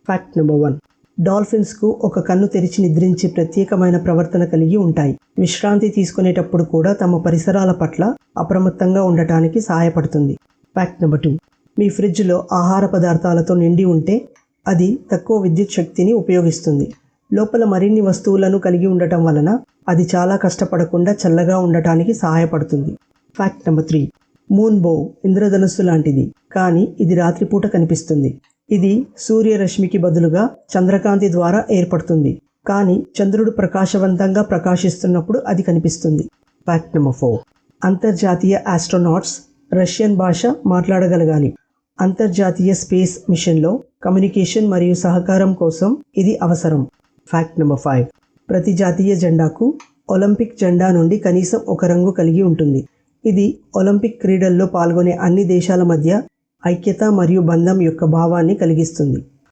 Fact number 1. డాల్ఫిన్స్కు ఒక కన్ను తెరిచి నిద్రించే ప్రత్యేకమైన ప్రవర్తన కలిగి ఉంటాయి. విశ్రాంతి తీసుకునేటప్పుడు కూడా తమ పరిసరాల పట్ల అప్రమత్తంగా ఉండటానికి సహాయపడుతుంది. Fact number 2. మీ ఫ్రిడ్జ్లో ఆహార పదార్థాలతో నిండి ఉంటే అది తక్కువ విద్యుత్ శక్తిని ఉపయోగిస్తుంది. లోపల మరిన్ని వస్తువులను కలిగి ఉండటం వలన అది చాలా కష్టపడకుండా చల్లగా ఉండటానికి సహాయపడుతుంది. Fact number 3. మూన్ బో ఇంద్రధనుస్సు లాంటిది, కానీ ఇది రాత్రిపూట కనిపిస్తుంది. ఇది సూర్యరశ్మికి బదులుగా చంద్రకాంతి ద్వారా ఏర్పడుతుంది, కానీ చంద్రుడు ప్రకాశవంతంగా ప్రకాశిస్తున్నప్పుడు అది కనిపిస్తుంది. Fact number 4. అంతర్జాతీయ ఆస్ట్రోనాట్స్ రష్యన్ భాష మాట్లాడగలగాలి. అంతర్జాతీయ స్పేస్ మిషన్లో కమ్యూనికేషన్ మరియు సహకారం కోసం ఇది అవసరం. Fact number 5. ప్రతి జాతీయ జెండాకు ఒలింపిక్ జెండా నుండి కనీసం ఒక రంగు కలిగి ఉంటుంది. ఇది ఒలింపిక్ క్రీడల్లో పాల్గొనే అన్ని దేశాల మధ్య ఐక్యత మరియు బంధం యొక్క భావాన్ని కలిగిస్తుంది.